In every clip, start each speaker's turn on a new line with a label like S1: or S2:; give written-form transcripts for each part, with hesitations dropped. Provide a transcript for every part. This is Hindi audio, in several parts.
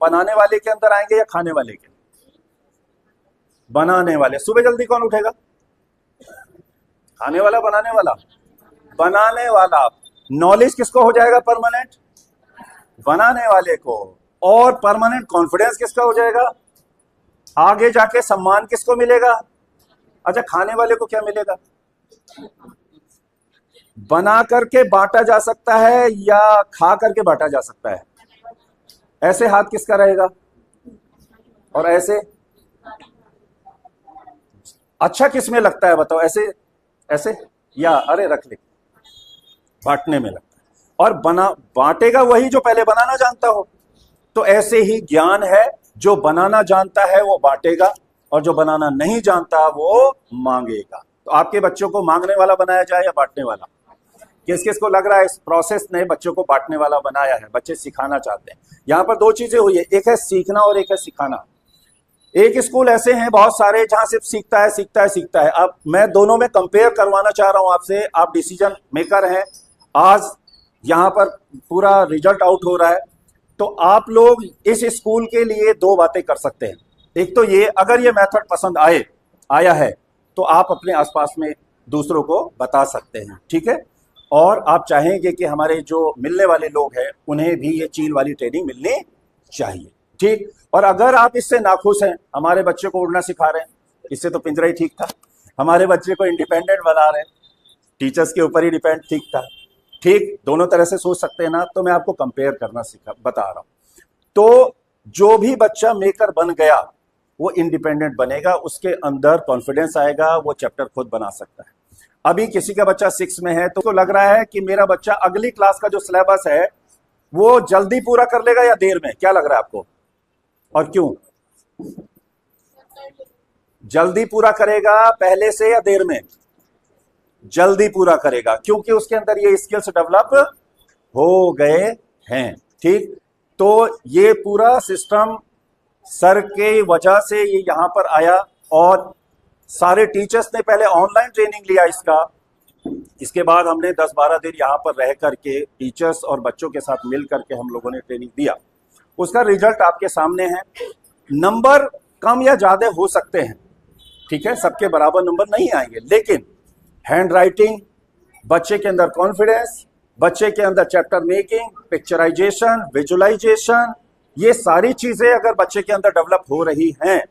S1: बनाने वाले के अंदर आएंगे या खाने वाले के? बनाने वाले। सुबह जल्दी कौन उठेगा? खाने वाला, बनाने वाला? बनाने वाला। नॉलेज किसको हो जाएगा परमानेंट? बनाने वाले को। और परमानेंट कॉन्फिडेंस किसका हो जाएगा? आगे जाके सम्मान किसको मिलेगा? अच्छा, खाने वाले को क्या मिलेगा? बना करके बांटा जा सकता है या खा करके बांटा जा सकता है? ऐसे हाथ किसका रहेगा और ऐसे? अच्छा किस में लगता है बताओ? ऐसे, ऐसे या अरे रख ले, बांटने में लगता है। और बना बांटेगा वही जो पहले बनाना जानता हो। तो ऐसे ही ज्ञान है, जो बनाना जानता है वो बांटेगा और जो बनाना नहीं जानता वो मांगेगा। तो आपके बच्चों को मांगने वाला बनाया जाए या बांटने वाला? किस किस को लग रहा है इस प्रोसेस ने बच्चों को बांटने वाला बनाया है? बच्चे सिखाना चाहते हैं। यहां पर दो चीजें हुई है, एक है सीखना और एक है सिखाना। एक स्कूल ऐसे हैं बहुत सारे जहां सिर्फ सीखता है सीखता है सीखता है। अब मैं दोनों में कंपेयर करवाना चाह रहा हूं आपसे। आप डिसीजन मेकर हैं। आज यहां पर पूरा रिजल्ट आउट हो रहा है, तो आप लोग इस स्कूल के लिए दो बातें कर सकते हैं। एक तो ये, अगर ये मेथड पसंद आया है तो आप अपने आसपास में दूसरों को बता सकते हैं, ठीक है। और आप चाहेंगे कि हमारे जो मिलने वाले लोग हैं उन्हें भी ये चील वाली ट्रेनिंग मिलनी चाहिए, ठीक। और अगर आप इससे नाखुश हैं, हमारे बच्चे को उड़ना सिखा रहे हैं, इससे तो पिंजरा ही ठीक था। हमारे बच्चे को इंडिपेंडेंट बना रहे हैं, टीचर्स के ऊपर ही डिपेंड ठीक था, ठीक। दोनों तरह से सोच सकते हैं ना। तो मैं आपको कंपेयर करना बता रहा हूं। तो जो भी बच्चा मेकर बन गया वो इंडिपेंडेंट बनेगा, उसके अंदर कॉन्फिडेंस आएगा, वो चैप्टर खुद बना सकता है। अभी किसी का बच्चा 6 में है तो लग रहा है कि मेरा बच्चा अगली क्लास का जो सिलेबस है वो जल्दी पूरा कर लेगा या देर में? क्या लग रहा है आपको और क्यों? जल्दी पूरा करेगा पहले से या देर में? जल्दी पूरा करेगा, क्योंकि उसके अंदर ये स्किल्स डेवलप हो गए हैं, ठीक। तो ये पूरा सिस्टम सर के वजह से ये यहां पर आया और सारे टीचर्स ने पहले ऑनलाइन ट्रेनिंग लिया इसका। इसके बाद हमने 10-12 दिन यहां पर रह करके टीचर्स और बच्चों के साथ मिल करके हम लोगों ने ट्रेनिंग दिया। उसका रिजल्ट आपके सामने है। नंबर कम या ज्यादा हो सकते हैं, ठीक है, सबके बराबर नंबर नहीं आएंगे, लेकिन हैंड राइटिंग, बच्चे के अंदर कॉन्फिडेंस, बच्चे के अंदर चैप्टर मेकिंग, पिक्चराइजेशन, विजुअलाइजेशन, ये सारी चीजें अगर बच्चे के अंदर डेवलप हो रही हैं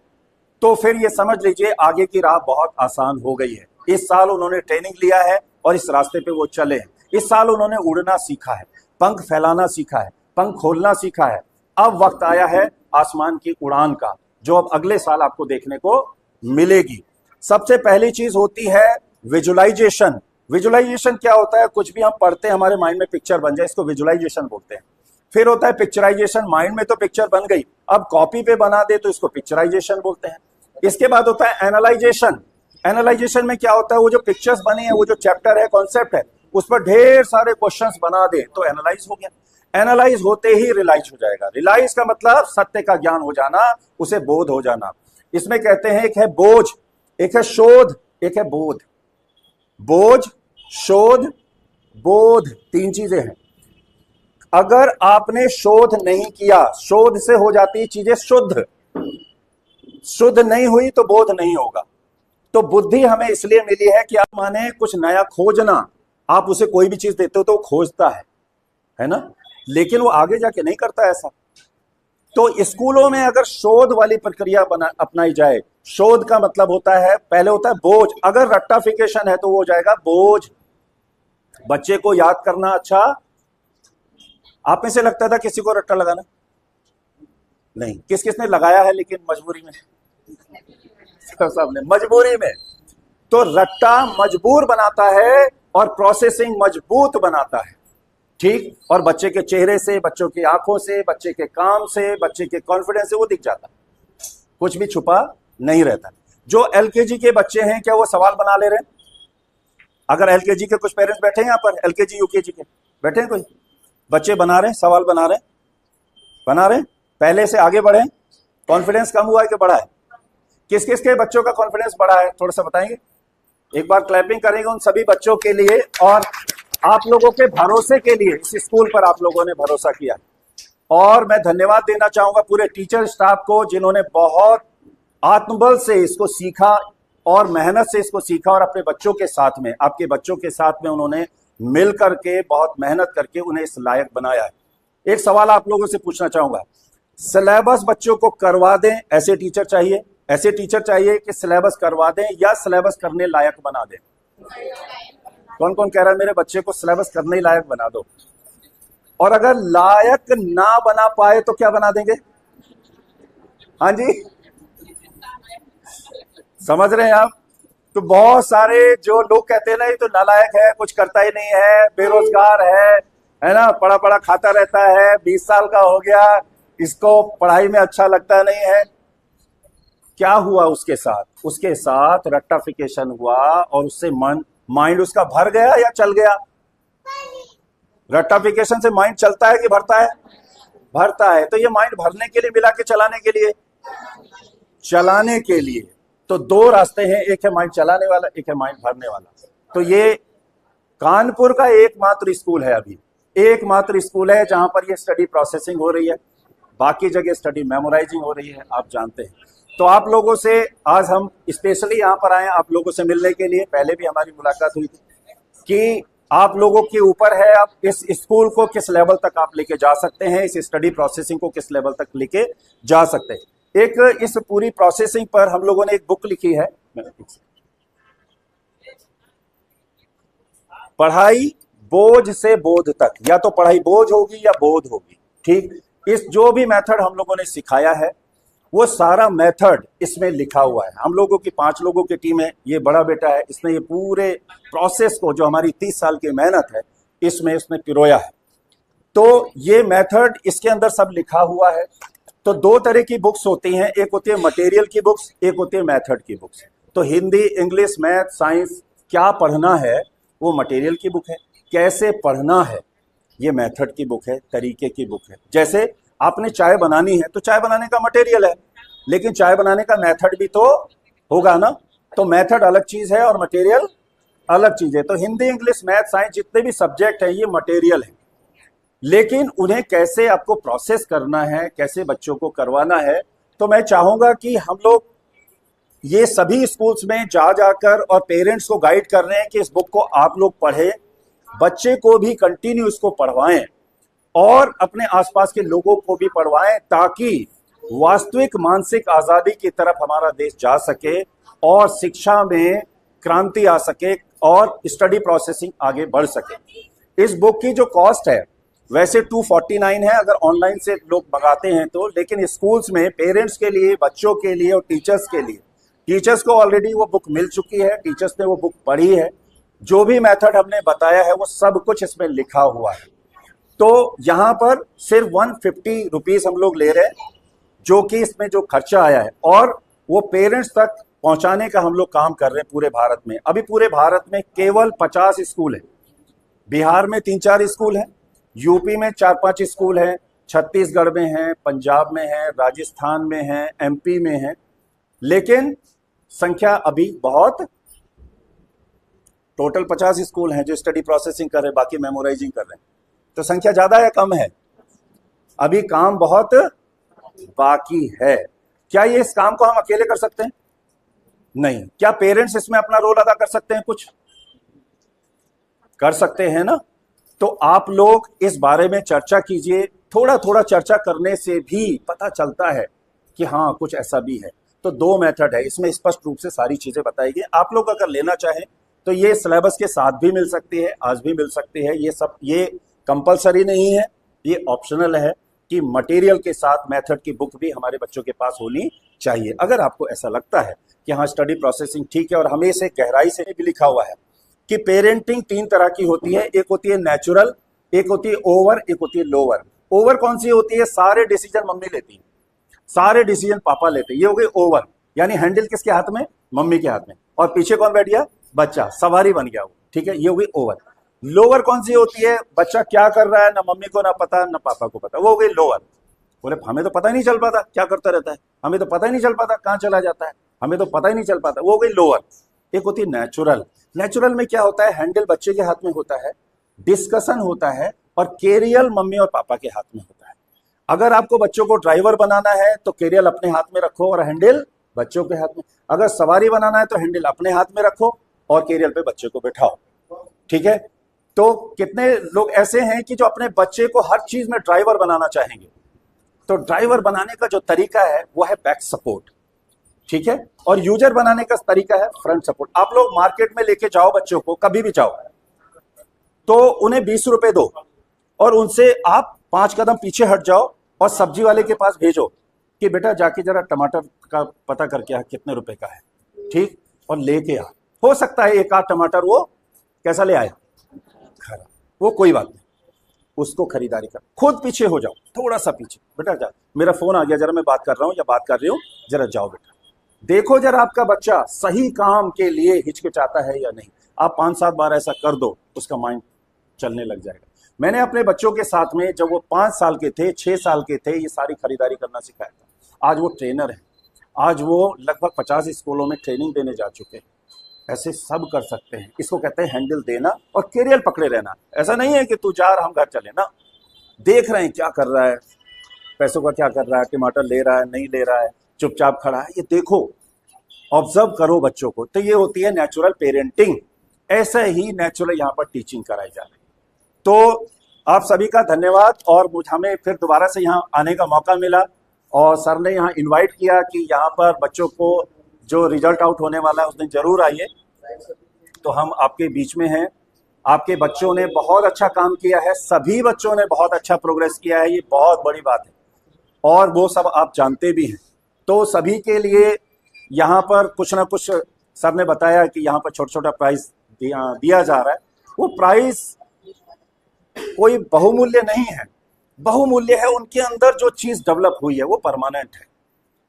S1: तो फिर ये समझ लीजिए आगे की राह बहुत आसान हो गई है। इस साल उन्होंने ट्रेनिंग लिया है और इस रास्ते पे वो चले हैं। इस साल उन्होंने उड़ना सीखा है, पंख फैलाना सीखा है, पंख खोलना सीखा है। अब वक्त आया है आसमान की उड़ान का, जो अब अगले साल आपको देखने को मिलेगी। सबसे पहली चीज होती है विजुअलाइजेशन। विजुअलाइजेशन क्या होता है? कुछ भी हम पढ़ते हैं हमारे माइंड में पिक्चर बन जाए, इसको विजुअलाइजेशन बोलते हैं। फिर होता है पिक्चराइजेशन, माइंड में तो पिक्चर बन गई, अब कॉपी पे बना दे तो इसको पिक्चराइजेशन बोलते हैं। इसके बाद होता है एनालाइजेशन। एनालाइजेशन में क्या होता है? वो जो पिक्चर्स बनी है, वो जो चैप्टर है, कॉन्सेप्ट है, उस पर ढेर सारे क्वेश्चंस बना दे तो एनालाइज हो गया। एनालाइज होते ही रियलाइज हो जाएगा। रियलाइज का मतलब सत्य का ज्ञान हो जाना, उसे बोध हो जाना। इसमें कहते हैं एक है बोझ, एक है शोध, एक है बोध। बोझ, शोध, बोध, तीन चीजें हैं। अगर आपने शोध नहीं किया, शोध से हो जाती है चीजें शुद्ध, शुद्ध नहीं हुई तो बोध नहीं होगा। तो बुद्धि हमें इसलिए मिली है कि आप माने कुछ नया खोजना। आप उसे कोई भी चीज देते हो तो वो खोजता है ना, लेकिन वो आगे जाके नहीं करता ऐसा। तो स्कूलों में अगर शोध वाली प्रक्रिया अपनाई जाए, शोध का मतलब होता है, पहले होता है बोझ। अगर रट्टाफिकेशन है तो वो हो जाएगा बोझ। बच्चे को याद करना, अच्छा आप में से लगता था किसी को रट्टा लगाना? नहीं। किस किसने लगाया है लेकिन मजबूरी में? सबने मजबूरी में। तो रट्टा मजबूर बनाता है और प्रोसेसिंग मजबूत बनाता है, ठीक। और बच्चे के चेहरे से, बच्चों की आंखों से, बच्चे के काम से, बच्चे के कॉन्फिडेंस से वो दिख जाता है, कुछ भी छुपा नहीं रहता। जो एलकेजी के बच्चे हैं, क्या वो सवाल बना ले रहे हैं? अगर एलकेजी के कुछ पेरेंट्स बैठे हैं यहाँ पर, एलकेजी यूकेजी के बैठे हैं, कोई बच्चे बना रहे हैं, सवाल बना रहे हैं, बना रहे हैं, पहले से आगे बढ़े? कॉन्फिडेंस कम हुआ है कि बढ़ा है? किस किस के बच्चों का कॉन्फिडेंस बढ़ा है, थोड़ा सा बताएंगे? एक बार क्लैपिंग करेंगे उन सभी बच्चों के लिए और आप लोगों के भरोसे के लिए। इस स्कूल पर आप लोगों ने भरोसा किया और मैं धन्यवाद देना चाहूंगा पूरे टीचर स्टाफ को, जिन्होंने बहुत आत्मबल से इसको सीखा और मेहनत से इसको सीखा और अपने बच्चों के साथ में, आपके बच्चों के साथ में उन्होंने मिल करके बहुत मेहनत करके उन्हें इस लायक बनाया है। एक सवाल आप लोगों से पूछना चाहूंगा, सिलेबस बच्चों को करवा दें ऐसे टीचर चाहिए? ऐसे टीचर चाहिए कि सिलेबस करवा दें या सिलेबस करने लायक बना दें? कौन कौन कह रहा है मेरे बच्चे को सिलेबस करने लायक बना दो? और अगर लायक ना बना पाए तो क्या बना देंगे? हाँ जी, समझ रहे हैं आप? तो बहुत सारे जो लोग कहते हैं ना ये तो नालायक है, कुछ करता ही नहीं है, बेरोजगार है ना, पढ़ा पढ़ा खाता रहता है, 20 साल का हो गया, इसको पढ़ाई में अच्छा लगता नहीं है। क्या हुआ उसके साथ? उसके साथ रेक्टिफिकेशन हुआ और उससे माइंड उसका भर गया या चल गया? रेक्टिफिकेशन से माइंड चलता है कि भरता है? भरता है। तो ये माइंड भरने के लिए मिला के चलाने के लिए? चलाने के लिए। तो दो रास्ते हैं, एक है माइंड चलाने वाला, एक है माइंड भरने वाला। तो ये कानपुर का एकमात्र स्कूल है, अभी एकमात्र स्कूल है जहां पर ये स्टडी प्रोसेसिंग हो रही है, बाकी जगह स्टडी मेमोराइजिंग हो रही है, आप जानते हैं। तो आप लोगों से आज हम स्पेशली यहां पर आए आप लोगों से मिलने के लिए। पहले भी हमारी मुलाकात हुई थी कि आप लोगों के ऊपर है, आप इस स्कूल को किस लेवल तक आप लेके जा सकते हैं, इस स्टडी प्रोसेसिंग को किस लेवल तक लेके जा सकते हैं। एक इस पूरी प्रोसेसिंग पर हम लोगों ने एक बुक लिखी है, पढ़ाई बोझ से बोध तक, या तो पढ़ाई बोझ होगी या बोध होगी। ठीक, इस जो भी मेथड हम लोगों ने सिखाया है वो सारा मेथड इसमें लिखा हुआ है। हम लोगों की 5 लोगों की टीम है, ये बड़ा बेटा है, इसने ये पूरे प्रोसेस को जो हमारी 30 साल की मेहनत है इसमें इसने पिरोया है। तो ये मेथड इसके अंदर सब लिखा हुआ है। तो 2 तरह की बुक्स होती हैं, एक होती है मटेरियल की बुक्स, एक होती है मेथड की बुक्स। तो हिंदी, इंग्लिश, मैथ, साइंस क्या पढ़ना है वो मटेरियल की बुक है, कैसे पढ़ना है ये मेथड की बुक है, तरीके की बुक है। जैसे आपने चाय बनानी है तो चाय बनाने का मटेरियल है, लेकिन चाय बनाने का मेथड भी तो होगा ना। तो मेथड अलग चीज है और मटेरियल अलग चीज है। तो हिंदी, इंग्लिश, मैथ, साइंस जितने भी सब्जेक्ट हैं ये मटेरियल है, लेकिन उन्हें कैसे आपको प्रोसेस करना है, कैसे बच्चों को करवाना है। तो मैं चाहूंगा कि हम लोग ये सभी स्कूल्स में जा जाकर और पेरेंट्स को गाइड कर रहे हैं कि इस बुक को आप लोग पढ़ें, बच्चे को भी कंटिन्यू इसको पढ़वाएं और अपने आसपास के लोगों को भी पढ़वाएं, ताकि वास्तविक मानसिक आजादी की तरफ हमारा देश जा सके और शिक्षा में क्रांति आ सके और स्टडी प्रोसेसिंग आगे बढ़ सके। इस बुक की जो कॉस्ट है वैसे 249 है अगर ऑनलाइन से लोग मंगाते हैं तो, लेकिन स्कूल्स में पेरेंट्स के लिए, बच्चों के लिए और टीचर्स के लिए, टीचर्स को ऑलरेडी वो बुक मिल चुकी है, टीचर्स ने वो बुक पढ़ी है। जो भी मेथड हमने बताया है वो सब कुछ इसमें लिखा हुआ है। तो यहां पर सिर्फ 150 रुपीज हम लोग ले रहे हैं, जो कि इसमें जो खर्चा आया है, और वो पेरेंट्स तक पहुंचाने का हम लोग काम कर रहे हैं पूरे भारत में। अभी पूरे भारत में केवल 50 स्कूल है, बिहार में 3-4 स्कूल हैं, यूपी में 4-5 स्कूल हैं, छत्तीसगढ़ में हैं, पंजाब में हैं, राजस्थान में हैं, एमपी में हैं, लेकिन संख्या अभी बहुत, टोटल 50 स्कूल हैं जो स्टडी प्रोसेसिंग कर रहे हैं, बाकी मेमोराइजिंग कर रहे हैं। तो संख्या ज्यादा या कम है? अभी काम बहुत बाकी है। क्या ये इस काम को हम अकेले कर सकते हैं? नहीं। क्या पेरेंट्स इसमें अपना रोल अदा कर सकते हैं? कुछ कर सकते हैं ना। तो आप लोग इस बारे में चर्चा कीजिए, थोड़ा थोड़ा चर्चा करने से भी पता चलता है कि हाँ कुछ ऐसा भी है। तो 2 मेथड है, इसमें स्पष्ट रूप से सारी चीजें बताई गई। आप लोग अगर लेना चाहें तो ये सिलेबस के साथ भी मिल सकती है, आज भी मिल सकती है। ये सब ये कंपलसरी नहीं है, ये ऑप्शनल है कि मटेरियल के साथ मेथड की बुक भी हमारे बच्चों के पास होनी चाहिए। अगर आपको ऐसा लगता है कि हाँ स्टडी प्रोसेसिंग ठीक है, और हमें इसे गहराई से भी लिखा हुआ है कि पेरेंटिंग 3 तरह की होती है, एक होती है नेचुरल, एक होती है ओवर, एक होती है लोअर। ओवर कौन सी होती है? सारे डिसीजन मम्मी लेती है, सारे डिसीजन पापा लेते हैं, ये हो गई ओवर, यानी हैंडल किसके हाथ में? मम्मी के हाथ में, और पीछे कौन बैठ गया? बच्चा, सवारी बन गया वो, ठीक है, ये हो गई ओवर। लोअर कौन सी होती है? बच्चा क्या कर रहा है ना मम्मी को ना पता ना पापा को पता, वो हो गई लोअर। बोले हमें तो पता ही नहीं चल पाता क्या करता रहता है, हमें तो पता ही नहीं चल पाता कहाँ चला जाता है, हमें तो पता ही नहीं चल पाता, वो हो गई लोअर। एक होती है नेचुरल। नेचुरल में क्या होता है? हैंडल बच्चे के हाथ में होता है, डिस्कशन होता है, और केरियल मम्मी और पापा के हाथ में होता है। अगर आपको बच्चों को ड्राइवर बनाना है तो कैरियर अपने हाथ में रखो और हैंडल बच्चों के हाथ में। अगर सवारी बनाना है तो हैंडल अपने हाथ में रखो और कैरियर पे बच्चे को बैठाओ। ठीक है। तो कितने लोग ऐसे हैं कि जो अपने बच्चे को हर चीज में ड्राइवर बनाना चाहेंगे। तो ड्राइवर बनाने का जो तरीका है वो है बैक सपोर्ट। ठीक है। और यूजर बनाने का तरीका है फ्रंट सपोर्ट। आप लोग मार्केट में लेके जाओ बच्चों को, कभी भी जाओ, तो उन्हें 20 रुपए दो और उनसे आप 5 कदम पीछे हट जाओ और सब्जी वाले के पास भेजो कि बेटा जाके जरा टमाटर का पता करके आ कितने रुपए का है। ठीक। और लेके आ, हो सकता है एक आध टमाटर वो कैसा ले आए, खराब, वो कोई बात नहीं, उसको खरीदारी कर। खुद पीछे हो जाओ, थोड़ा सा पीछे, बेटा जा, मेरा फोन आ गया, जरा मैं बात कर रहा हूं या बात कर रही हूं, जरा जाओ बेटा। देखो जरा आपका बच्चा सही काम के लिए हिचकिचाता है या नहीं। आप 5-7 बार ऐसा कर दो, उसका माइंड चलने लग जाएगा। मैंने अपने बच्चों के साथ में जब वो 5 साल के थे, 6 साल के थे, ये सारी खरीदारी करना सिखाया था। आज वो ट्रेनर है, आज वो लगभग 50 स्कूलों में ट्रेनिंग देने जा चुके हैं। ऐसे सब कर सकते हैं। इसको कहते हैं हैंडल देना और कैरियर पकड़े रहना। ऐसा नहीं है कि तू जा रहा हम घर चले ना, देख रहे हैं क्या कर रहा है, पैसों का क्या कर रहा है, टमाटर ले रहा है नहीं ले रहा है, चुपचाप खड़ा है, ये देखो, ऑब्जर्व करो बच्चों को। तो ये होती है नेचुरल पेरेंटिंग। ऐसे ही नेचुरल यहाँ पर टीचिंग कराई जा रही है। तो आप सभी का धन्यवाद। और हमें फिर दोबारा से यहाँ आने का मौका मिला और सर ने यहाँ इनवाइट किया कि यहाँ पर बच्चों को जो रिजल्ट आउट होने वाला है उस दिन जरूर आइए। तो हम आपके बीच में हैं। आपके बच्चों ने बहुत अच्छा काम किया है, सभी बच्चों ने बहुत अच्छा प्रोग्रेस किया है, ये बहुत बड़ी बात है और वो सब आप जानते भी हैं। तो सभी के लिए यहाँ पर कुछ ना कुछ सर ने बताया कि यहाँ पर छोटा छोटा प्राइज दिया जा रहा है। वो प्राइज कोई बहुमूल्य नहीं है, बहुमूल्य है उनके अंदर जो चीज डेवलप हुई है वो परमानेंट है।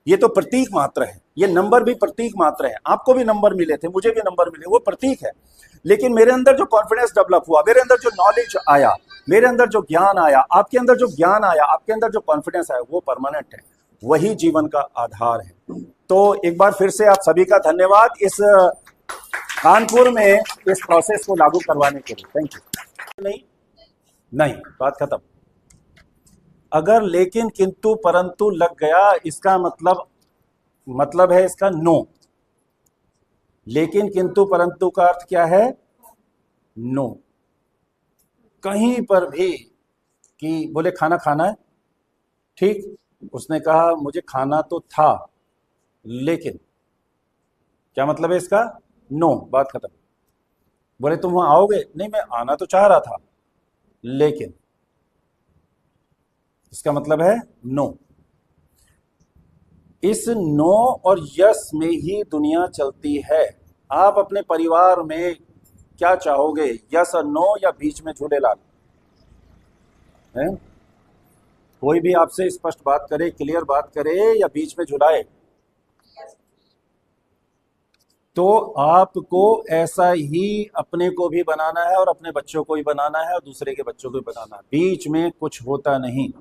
S1: ये तो प्रतीक मात्र है, ये नंबर भी प्रतीक मात्र है। आपको भी नंबर मिले थे, मुझे भी नंबर मिले, वो प्रतीक है। लेकिन मेरे अंदर जो कॉन्फिडेंस डेवलप हुआ, मेरे अंदर जो नॉलेज आया, मेरे अंदर जो ज्ञान आया, आपके अंदर जो ज्ञान आया, आपके अंदर जो कॉन्फिडेंस आया, वो परमानेंट है, वही जीवन का आधार है। तो एक बार फिर से आप सभी का धन्यवाद इस कानपुर में इस प्रोसेस को लागू करवाने के लिए। Thank you. नहीं, बात खत्म। अगर लेकिन किंतु परंतु लग गया, इसका मतलब है इसका नो। लेकिन किंतु परंतु का अर्थ क्या है? नो। कहीं पर भी कि बोले खाना खाना है, ठीक, उसने कहा मुझे खाना तो था लेकिन, क्या मतलब है इसका? नो, बात खत्म। बोले तुम वहां आओगे? नहीं, मैं आना तो चाह रहा था लेकिन, इसका मतलब है नो। इस नो और यस में ही दुनिया चलती है। आप अपने परिवार में क्या चाहोगे, यस और नो या बीच में झूलेलाल? कोई भी आपसे स्पष्ट बात करे, क्लियर बात करे या बीच में झुलाए? तो आपको ऐसा ही अपने को भी बनाना है और अपने बच्चों को भी बनाना है और दूसरे के बच्चों को भी बनाना है। बीच में कुछ होता नहीं।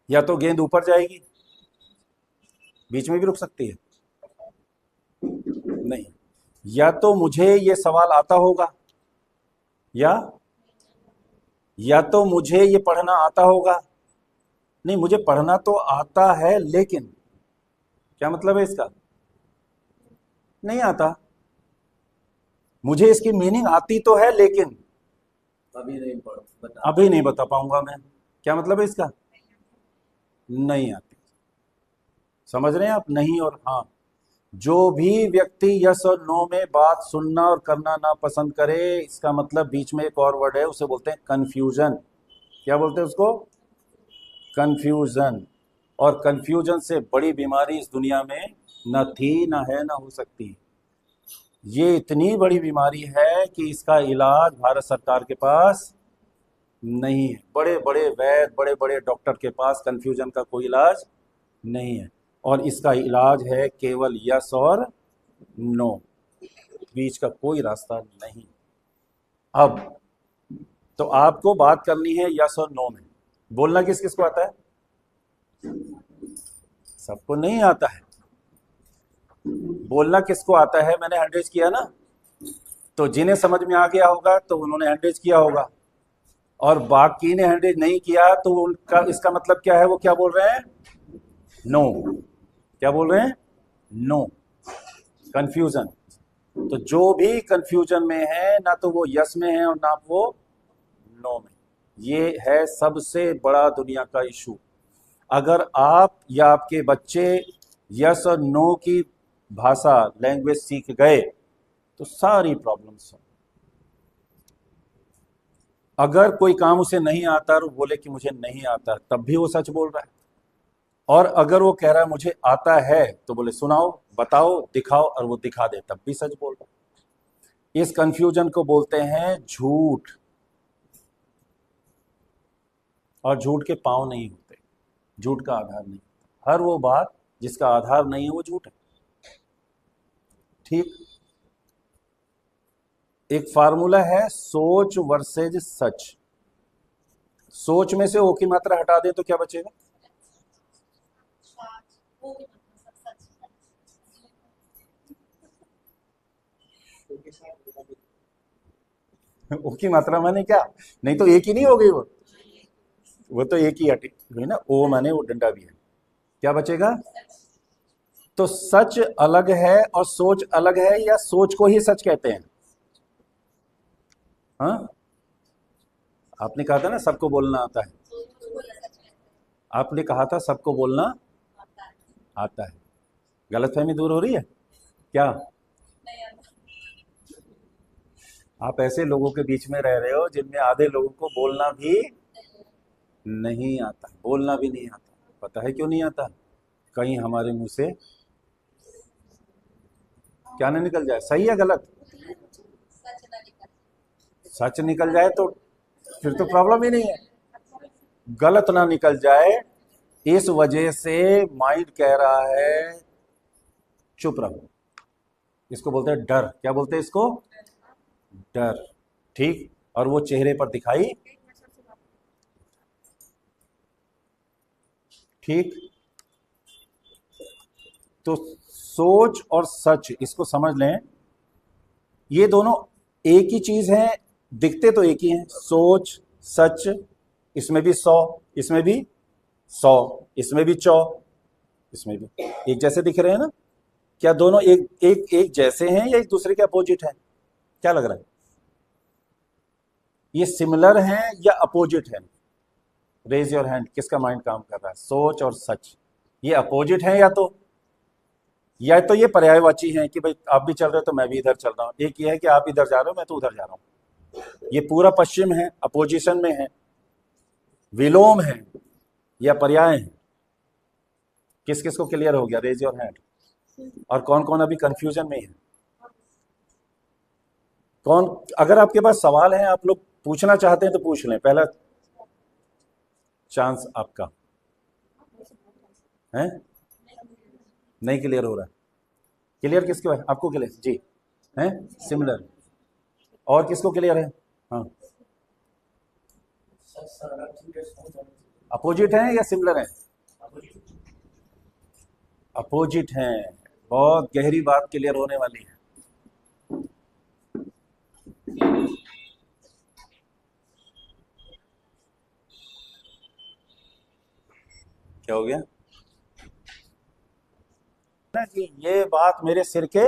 S1: या तो गेंद ऊपर जाएगी, बीच में भी रुक सकती है, नहीं, या तो मुझे ये सवाल आता होगा, या तो मुझे ये पढ़ना आता होगा। नहीं, मुझे पढ़ना तो आता है लेकिन, क्या मतलब है इसका? नहीं आता। मुझे इसकी मीनिंग आती तो है लेकिन अभी नहीं बता पाऊंगा मैं। क्या मतलब है इसका? नहीं आती। समझ रहे हैं आप? नहीं और हाँ। जो भी व्यक्ति यस और नो में बात सुनना और करना ना पसंद करे, इसका मतलब बीच में एक और वर्ड है, उसे बोलते हैं कंफ्यूजन। क्या बोलते हैं उसको? कंफ्यूजन। और कंफ्यूजन से बड़ी बीमारी इस दुनिया में न थी, ना है, ना हो सकती। ये इतनी बड़ी बीमारी है कि इसका इलाज भारत सरकार के पास नहीं है। बड़े बड़े वैद्य, बड़े बड़े डॉक्टर के पास कंफ्यूजन का कोई इलाज नहीं है। और इसका इलाज है केवल यस और नो, बीच का कोई रास्ता नहीं। अब तो आपको बात करनी है यस और नो में। बोलना किस किस को आता है? सबको नहीं आता है। बोलना किसको आता है? मैंने हैंड रेज किया ना, तो जिन्हें समझ में आ गया होगा तो उन्होंने हैंड रेज किया होगा। और बाकी ने 100 नहीं किया तो उनका इसका मतलब क्या है, वो क्या बोल रहे हैं, नो। क्या बोल रहे हैं, नो। कंफ्यूजन। तो जो भी कंफ्यूजन में है ना तो वो यस में है और ना वो नो में। ये है सबसे बड़ा दुनिया का इशू। अगर आप या आपके बच्चे यस और नो की भाषा लैंग्वेज सीख गए तो सारी प्रॉब्लम्स। अगर कोई काम उसे नहीं आता और बोले कि मुझे नहीं आता, तब भी वो सच बोल रहा है। और अगर वो कह रहा है मुझे आता है तो बोले सुनाओ, बताओ, दिखाओ, और वो दिखा दे, तब भी सच बोल रहा है। इस कंफ्यूजन को बोलते हैं झूठ। और झूठ के पांव नहीं होते, झूठ का आधार नहीं। हर वो बात जिसका आधार नहीं है वो झूठ है। ठीक। एक फार्मूला है सोच वर्सेज सच। सोच में से ओ की मात्रा हटा दें तो क्या बचेगा, ओ की मात्रा माने क्या, नहीं तो एक ही नहीं हो गई वो तो एक ही हटी हुई ना, ओ माने वो डंडा भी है। क्या बचेगा, तो सच अलग है और सोच अलग है, या सोच को ही सच कहते हैं। हाँ, आपने कहा था ना सबको बोलना आता है। आपने कहा था सबको बोलना आता है। गलतफहमी दूर हो रही है क्या, आप ऐसे लोगों के बीच में रह रहे हो जिनमें आधे लोगों को बोलना भी नहीं आता, बोलना भी नहीं आता। पता है क्यों नहीं आता, कहीं हमारे मुंह से क्या ना निकल जाए, सही है गलत, सच निकल जाए तो फिर तो प्रॉब्लम ही नहीं है। गलत ना निकल जाए, इस वजह से माइंड कह रहा है चुप रहो। इसको बोलते हैं डर। क्या बोलते हैं इसको, डर। ठीक। और वो चेहरे पर दिखाई, ठीक। तो सोच और सच इसको समझ लें, ये दोनों एक ही चीज है, दिखते तो एक ही हैं। सोच सच, इसमें भी 100, इसमें भी 100, इसमें भी 100, इसमें भी एक जैसे दिख रहे हैं ना। क्या दोनों एक एक एक जैसे हैं या एक दूसरे के अपोजिट हैं, क्या लग रहा है, ये सिमिलर हैं या अपोजिट हैं। रेज योर हैंड, किसका माइंड काम कर रहा है, सोच और सच ये अपोजिट हैं या तो ये पर्यायवाची हैं कि भाई आप भी चल रहे हो तो मैं भी इधर चल रहा हूं। एक ये है कि आप इधर जा रहे हो मैं तो उधर जा रहा हूं। ये पूरा पश्चिम है, अपोजिशन में है, विलोम है या पर्याय है। किस किस को क्लियर हो गया, रेज योर हैंड। और कौन कौन अभी कंफ्यूजन में है, कौन, अगर आपके पास सवाल है आप लोग पूछना चाहते हैं तो पूछ लें, पहला चांस आपका है। नहीं क्लियर हो रहा है, क्लियर किसको है, आपको क्लियर जी है, सिमिलर। और किसको क्लियर है, हाँ, अपोजिट है या सिमिलर है, अपोजिट हैं। बहुत गहरी बात क्लियर होने वाली है। क्या हो गया ना कि ये बात मेरे सिर के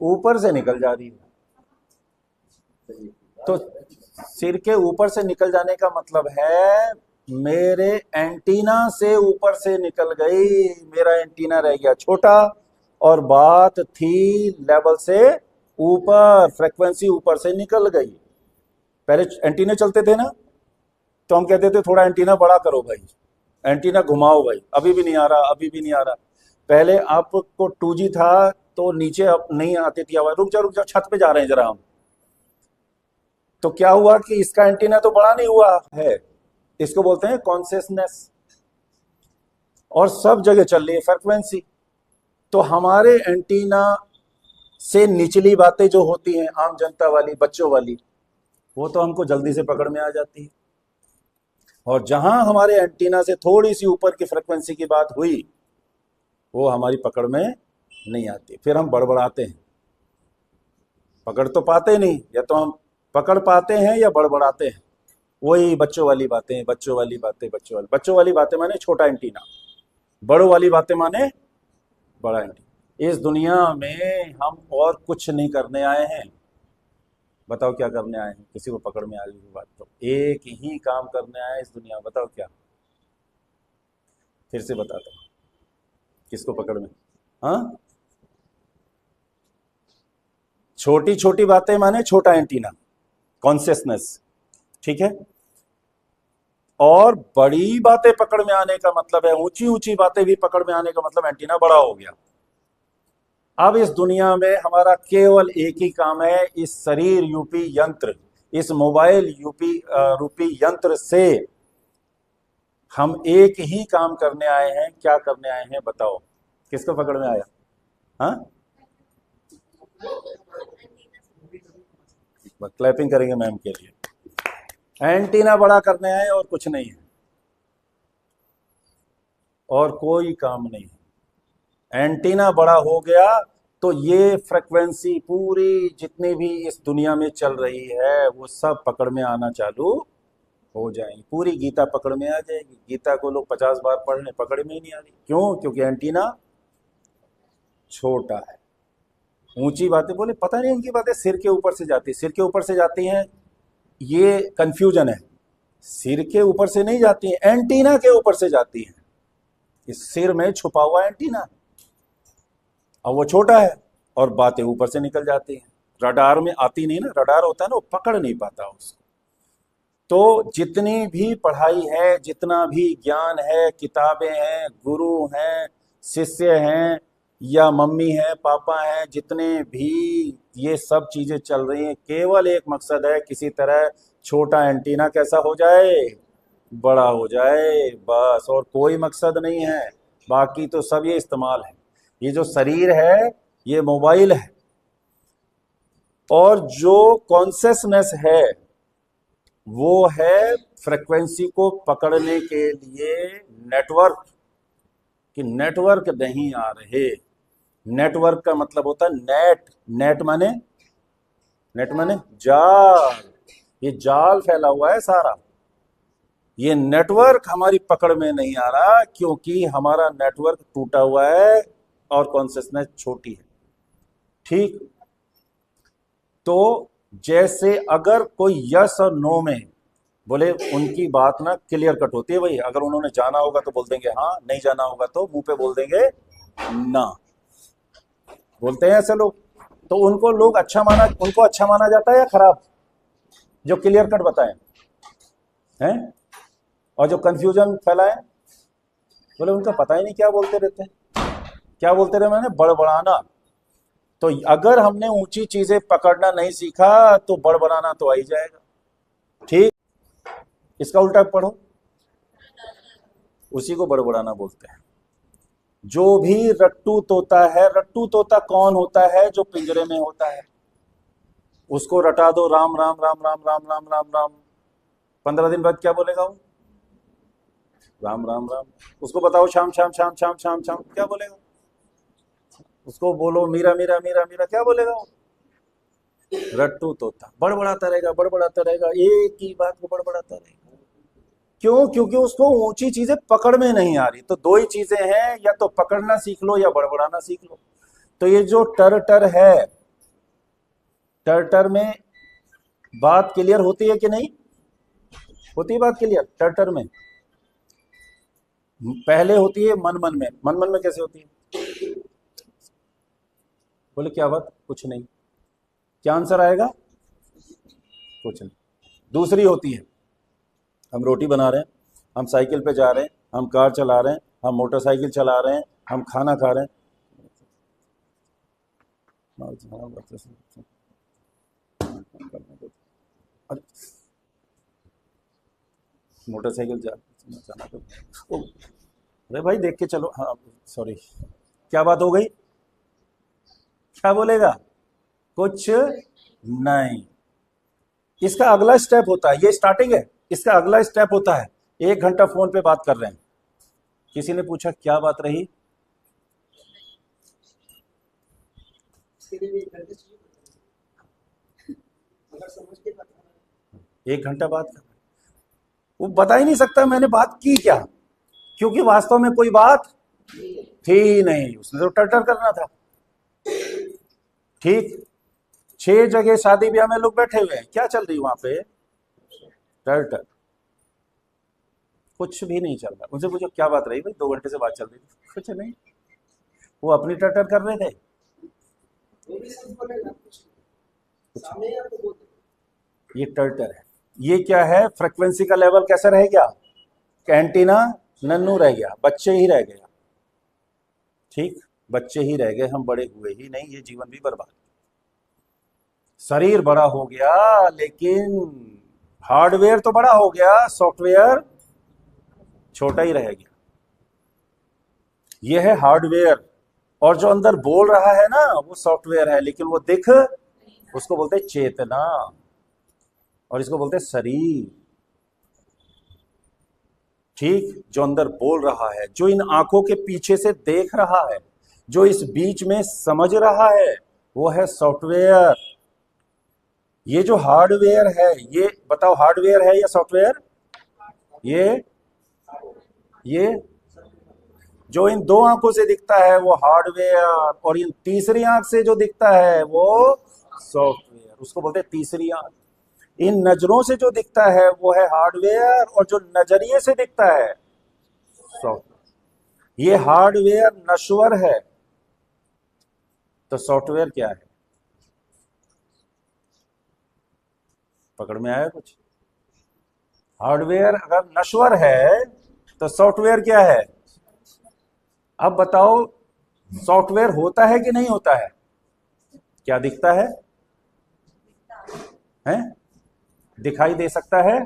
S1: ऊपर से निकल जा रही है। तो सिर के ऊपर से निकल जाने का मतलब है मेरे एंटीना से ऊपर से निकल गई, मेरा एंटीना रह गया छोटा और बात थी लेवल से ऊपर, फ्रीक्वेंसी ऊपर से निकल गई। पहले एंटीना चलते थे ना तो हम कहते थे थोड़ा एंटीना बड़ा करो भाई, एंटीना घुमाओ भाई, अभी भी नहीं आ रहा, अभी भी नहीं आ रहा। पहले आपको 2G था तो नीचे अब नहीं आती थी आवाज, रुक जाओ छत पे जा रहे हैं जरा हम। तो क्या हुआ कि इसका एंटीना तो बड़ा नहीं हुआ है, इसको बोलते हैं कॉन्सियसनेस, और सब जगह चल रही है फ्रीक्वेंसी। तो हमारे एंटीना से निचली बातें जो होती हैं आम जनता वाली, बच्चों वाली, वो तो हमको जल्दी से पकड़ में आ जाती है। और जहां हमारे एंटीना से थोड़ी सी ऊपर की फ्रीक्वेंसी की बात हुई वो हमारी पकड़ में नहीं आती, फिर हम बड़बड़ाते हैं, पकड़ तो पाते नहीं, या तो हम पकड़ पाते हैं या बड़बड़ाते हैं? वही बच्चों वाली बातें, बच्चों वाली बातें, बच्चों वाली बातें माने छोटा एंटीना, बड़ों वाली बातें माने बड़ा एंटीना। इस दुनिया में हम और कुछ नहीं करने आए हैं। बताओ क्या करने आए हैं? किसी को पकड़ में आ गई बात तो एक ही काम करने आए हैं इस दुनिया में, बताओ क्या? फिर से बताता हूं, किसको पकड़ में? हाँ, छोटी छोटी बातें माने छोटा एंटीना, कॉन्शियसनेस, ठीक है। और बड़ी बातें पकड़ में आने का मतलब है, ऊंची ऊंची बातें भी पकड़ में आने का मतलब एंटीना बड़ा हो गया। अब इस दुनिया में हमारा केवल एक ही काम है, इस शरीर यूपी यंत्र, इस मोबाइल रूपी यंत्र से हम एक ही काम करने आए हैं। क्या करने आए हैं बताओ? किसको पकड़ में आया? हाँ, क्लैपिंग करेंगे मैम के लिए। एंटीना बड़ा करने आए और कुछ नहीं है, और कोई काम नहीं है। एंटीना बड़ा हो गया तो ये फ्रीक्वेंसी पूरी जितनी भी इस दुनिया में चल रही है वो सब पकड़ में आना चालू हो जाएंगी। पूरी गीता पकड़ में आ जाएगी। गीता को लोग 50 बार पढ़ लें, पकड़ में ही नहीं आ रही। क्यों? क्योंकि एंटीना छोटा है। ऊंची बातें बोले, पता नहीं उनकी बातें सिर के ऊपर से जाती, सिर के ऊपर से जाती हैं, ये कंफ्यूजन है। सिर के ऊपर से नहीं जाती है, एंटीना के ऊपर से जाती है। इस सिर में छुपा हुआ एंटीना है और वो छोटा है और बातें ऊपर से निकल जाती हैं। रडार में आती नहीं ना, रडार होता है ना, वो पकड़ नहीं पाता उसको। तो जितनी भी पढ़ाई है, जितना भी ज्ञान है, किताबें हैं, गुरु हैं, शिष्य हैं, या मम्मी है, पापा हैं, जितने भी ये सब चीजें चल रही हैं, केवल एक मकसद है, किसी तरह छोटा एंटीना कैसा हो जाए, बड़ा हो जाए, बस। और कोई मकसद नहीं है। बाकी तो सब ये इस्तेमाल है। ये जो शरीर है ये मोबाइल है, और जो कॉन्शियसनेस है वो है फ्रीक्वेंसी को पकड़ने के लिए नेटवर्क। कि नेटवर्क नहीं आ रहे। नेटवर्क का मतलब होता है नेट। नेट माने जाल। ये जाल फैला हुआ है सारा। ये नेटवर्क हमारी पकड़ में नहीं आ रहा क्योंकि हमारा नेटवर्क टूटा हुआ है और कॉन्शियसनेस छोटी है। ठीक। तो जैसे अगर कोई यस और नो में बोले, उनकी बात ना क्लियर कट होती है भाई। अगर उन्होंने जाना होगा तो बोल देंगे हाँ, नहीं जाना होगा तो मुंह पे बोल देंगे ना। बोलते हैं ऐसे लोग। तो उनको अच्छा माना जाता है या खराब? जो क्लियर कट बताएं हैं और जो कंफ्यूजन फैलाएं, बोले उनका पता ही नहीं क्या बोलते रहते हैं। क्या बोलते रहे? मैंने बड़बड़ाना। तो अगर हमने ऊंची चीजें पकड़ना नहीं सीखा तो बड़बड़ाना तो आ ही जाएगा। ठीक। इसका उल्टा पढ़ो, उसी को बड़बड़ाना बोलते हैं। जो भी रट्टू तोता है, रट्टू तोता कौन होता है? जो पिंजरे में होता है। उसको रटा दो राम राम राम राम राम राम राम राम, 15 दिन बाद क्या बोलेगा वो? राम राम राम। उसको बताओ शाम शाम शाम शाम शाम शाम, क्या बोलेगा? उसको बोलो मीरा मीरा मीरा मीरा, क्या बोलेगा वो? रट्टू तोता बड़बड़ाता रहेगा, बड़बड़ाता रहेगा, एक ही बात को बड़बड़ाता रहेगा। क्यों? क्योंकि उसको ऊंची चीजें पकड़ में नहीं आ रही। तो दो ही चीजें हैं, या तो पकड़ना सीख लो या बड़बड़ाना सीख लो। तो ये जो टर है, टर में बात क्लियर होती है कि नहीं होती? बात क्लियर टर में पहले होती है मन मन में। मन मन में कैसे होती है? बोले क्या बात? कुछ नहीं। क्या आंसर आएगा? कुछ नहीं। दूसरी होती है, हम रोटी बना रहे हैं, हम साइकिल पे जा रहे हैं, हम कार चला रहे हैं, हम मोटरसाइकिल चला रहे हैं, हम खाना खा रहे हैं। मोटरसाइकिल जाना तो, अरे भाई देख के चलो। हाँ सॉरी, क्या बात हो गई? क्या बोलेगा? कुछ नहीं। इसका अगला स्टेप होता है, ये स्टार्टिंग है, इसका अगला स्टेप होता है 1 घंटा फोन पे बात कर रहे हैं, किसी ने पूछा क्या बात रही? 1 घंटा बात कर, वो बता ही नहीं सकता मैंने बात की क्या, क्योंकि वास्तव में कोई बात थी ही नहीं, उसने तो टटर करना था। ठीक, 6 जगह शादी ब्याह में लोग बैठे हुए हैं, क्या चल रही वहां पे? टटर, कुछ भी नहीं चल रहा। उनसे पूछो क्या बात रही भाई, 2 घंटे से बात चल रही थी, कुछ नहीं, वो अपनी टटर कर रहे थे। ये टर्टर है, ये क्या है, फ्रीक्वेंसी का लेवल कैसा रह गया, कैंटीना नन्नू रह गया, बच्चे ही रह गया। ठीक, बच्चे ही रह गए, हम बड़े हुए ही नहीं, ये जीवन भी बर्बाद। शरीर बड़ा हो गया लेकिन हार्डवेयर तो बड़ा हो गया, सॉफ्टवेयर छोटा ही रह गया। यह है हार्डवेयर, और जो अंदर बोल रहा है ना वो सॉफ्टवेयर है, लेकिन वो दिख, उसको बोलते हैं चेतना, और इसको बोलते हैं शरीर। ठीक, जो अंदर बोल रहा है, जो इन आंखों के पीछे से देख रहा है, जो इस बीच में समझ रहा है, वो है सॉफ्टवेयर। ये जो हार्डवेयर है, ये बताओ हार्डवेयर है या सॉफ्टवेयर? ये जो इन 2 आंखों से दिखता है वो हार्डवेयर, और इन तीसरी आंख से जो दिखता है वो सॉफ्टवेयर, उसको बोलते हैं तीसरी आंख। इन नजरों से जो दिखता है वो है हार्डवेयर, और जो नजरिए से दिखता है सॉफ्टवेयर। ये हार्डवेयर नश्वर है, तो सॉफ्टवेयर क्या है? पकड़ में आया कुछ? हार्डवेयर अगर नश्वर है तो सॉफ्टवेयर क्या है? अब बताओ, सॉफ्टवेयर होता है कि नहीं होता है? क्या दिखता है? हैं? दिखाई दे सकता है?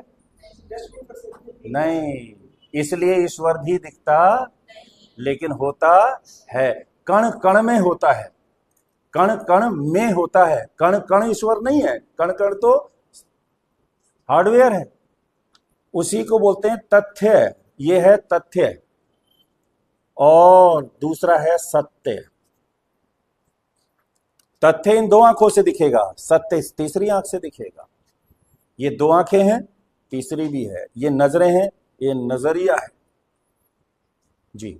S1: नहीं, इसलिए ईश्वर भी दिखता लेकिन होता है, कण कण में होता है, कण कण में होता है। कण कण ईश्वर नहीं है, कण कण तो हार्डवेयर है, उसी को बोलते हैं तथ्य। ये है तथ्य, और दूसरा है सत्य। तथ्य इन 2 आंखों से दिखेगा, सत्य इस तीसरी आंख से दिखेगा। ये 2 आंखें हैं, तीसरी भी है, ये नजरें हैं, ये नजरिया है। जी,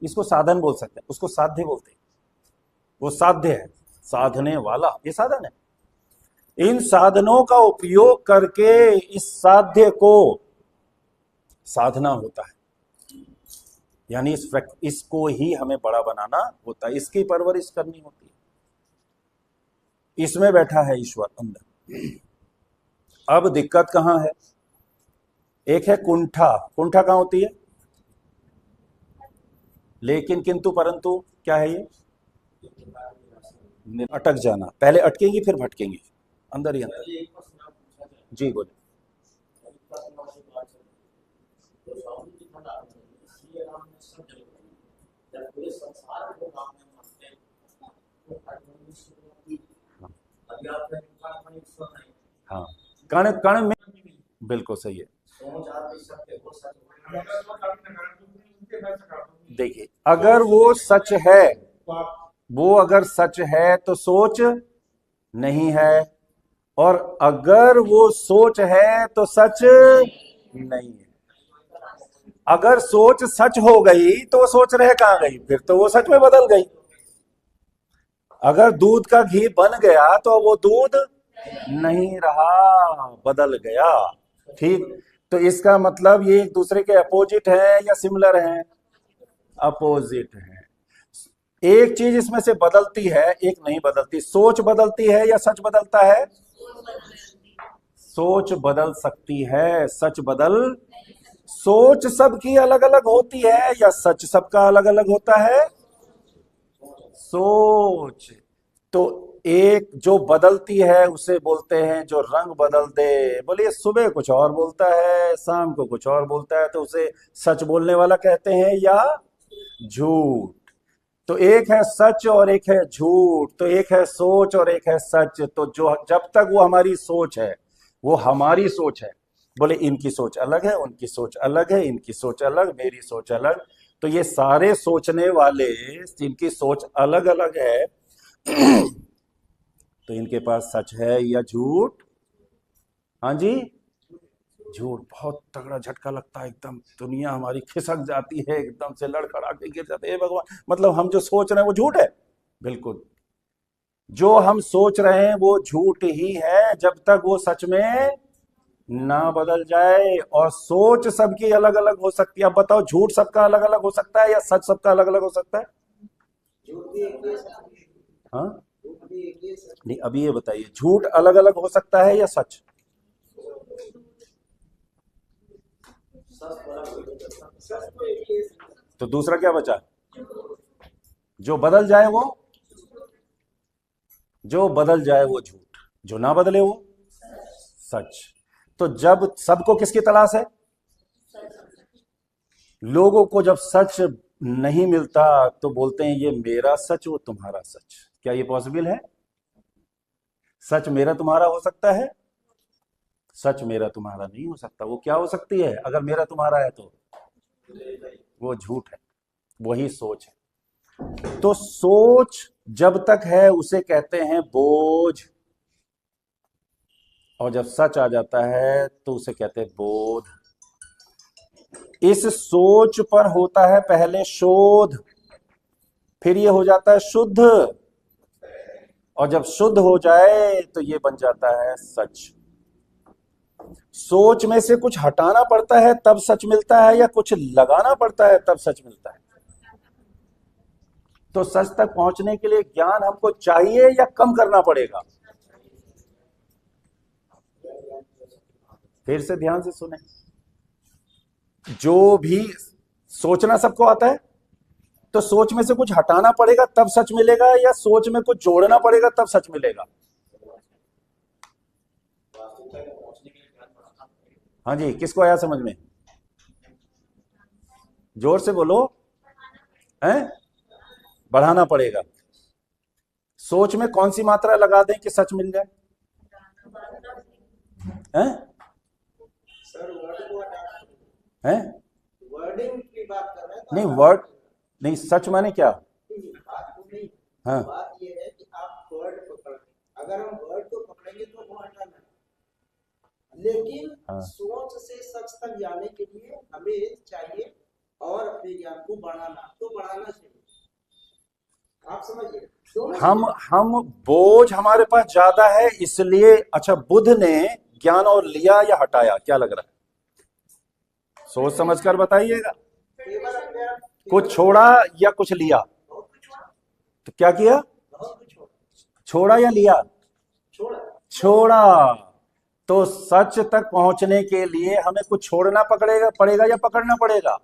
S1: इसको साधन बोल सकते हैं, उसको साध्य बोलते हैं, वो साध्य है, साधने वाला, ये साधन है। इन साधनों का उपयोग करके इस साध्य को साधना होता है, यानी इसको ही हमें बड़ा बनाना होता है, इसकी परवरिश करनी होती है। इसमें बैठा है ईश्वर अंदर। अब दिक्कत कहां है? एक है कुंठा। कुंठा कहां होती है? लेकिन किंतु परंतु क्या है ये? अटक जाना, पहले अटकेंगी फिर भटकेंगी, अंदर ही अंदर। जी बोले। हाँ, कण कण में, बिल्कुल सही है। देखिए, अगर वो सच है, वो अगर सच है तो सोच नहीं है, और अगर वो सोच है तो सच नहीं है। अगर सोच सच हो गई तो वो सोच रह कहां गई, फिर तो वो सच में बदल गई। अगर दूध का घी बन गया तो वो दूध नहीं रहा, बदल गया। ठीक, तो इसका मतलब ये एक दूसरे के अपोजिट है या सिमिलर है? अपोजिट है। एक चीज इसमें से बदलती है, एक नहीं बदलती। सोच बदलती है या सच बदलता है? सोच बदल सकती है, सच बदल। सोच सबकी अलग अलग होती है या सच सबका अलग अलग होता है? सोच तो एक जो बदलती है उसे बोलते हैं जो रंग बदल दे। बोलिए, सुबह कुछ और बोलता है, शाम को कुछ और बोलता है, तो उसे सच बोलने वाला कहते हैं या झूठ। तो एक है सच और एक है झूठ, तो एक है सोच और एक है सच। तो जो जब तक वो हमारी सोच है, वो हमारी सोच है। बोले इनकी सोच अलग है, उनकी सोच अलग है, इनकी सोच अलग, मेरी सोच अलग। तो ये सारे सोचने वाले जिनकी सोच अलग अलग है तो इनके पास सच है या झूठ? हाँ जी, झूठ। बहुत तगड़ा झटका लगता है, एकदम दुनिया हमारी खिसक जाती है, एकदम से लड़खड़ा के गिर जाते हैं। भगवान, मतलब हम जो सोच रहे हैं वो झूठ है? बिल्कुल, जो हम सोच रहे हैं वो झूठ ही है जब तक वो सच में ना बदल जाए। और सोच सबकी अलग अलग हो सकती है। अब बताओ, झूठ सबका अलग अलग हो सकता है या सच सबका अलग अलग हो सकता है? हाँ, नहीं, अभी ये बताइए, झूठ अलग अलग हो सकता है या सच? तो दूसरा क्या बचा? जो बदल जाए वो, जो बदल जाए वो झूठ, जो ना बदले वो सच। तो जब सबको किसकी तलाश है? लोगों को जब सच नहीं मिलता तो बोलते हैं ये मेरा सच, वो तुम्हारा सच। क्या ये पॉसिबल है? सच मेरा तुम्हारा हो सकता है, सच मेरा तुम्हारा नहीं हो सकता। वो क्या हो सकती है अगर मेरा तुम्हारा है? तो वो झूठ है, वही सोच है। तो सोच जब तक है उसे कहते हैं बोझ, और जब सच आ जाता है तो उसे कहते हैं बोध। इस सोच पर होता है पहले शोध, फिर ये हो जाता है शुद्ध, और जब शुद्ध हो जाए तो ये बन जाता है सच। सोच में से कुछ हटाना पड़ता है तब सच मिलता है, या कुछ लगाना पड़ता है तब सच मिलता है? तो सच तक पहुंचने के लिए ज्ञान हमको चाहिए या कम करना पड़ेगा? फिर से ध्यान से सुने, जो भी सोचना सबको आता है, तो सोच में से कुछ हटाना पड़ेगा तब सच मिलेगा, या सोच में कुछ जोड़ना पड़ेगा तब सच मिलेगा? हाँ जी, किसको आया समझ में? जोर से बोलो। हैं? बढ़ाना पड़ेगा। सोच में कौन सी मात्रा लगा दें कि सच मिल जाए? हैं? हैं?
S2: वर्डिंग की बात कर रहे हैं तो
S1: नहीं, वर्ड नहीं, सच माने क्या?
S2: बात तो नहीं।
S1: हाँ,
S2: बात ये है कि आप वर्ड पकड़, अगर हम वर्ड को पकड़ेंगे तो वो हटाना है। लेकिन
S1: हाँ।
S2: सोच से सच तक जाने के लिए हमें चाहिए और अपने ज्ञान को बढ़ाना, तो बढ़ाना चाहिए। आप समझिए,
S1: हम बोझ हमारे पास ज्यादा है इसलिए। अच्छा, बुद्ध ने ज्ञान और लिया या हटाया? क्या लग रहा है? सोच समझकर बताइएगा।
S2: केवल अपने आप
S1: कुछ छोड़ा या कुछ लिया?
S2: बहुत कुछ छोड़ा,
S1: तो क्या किया?
S2: बहुत कुछ छोड़ा,
S1: छोड़ा या लिया?
S2: छोड़ा।
S1: छोड़ा। तो सच तक पहुंचने के लिए हमें कुछ छोड़ना पड़ेगा या पकड़ना पड़ेगा?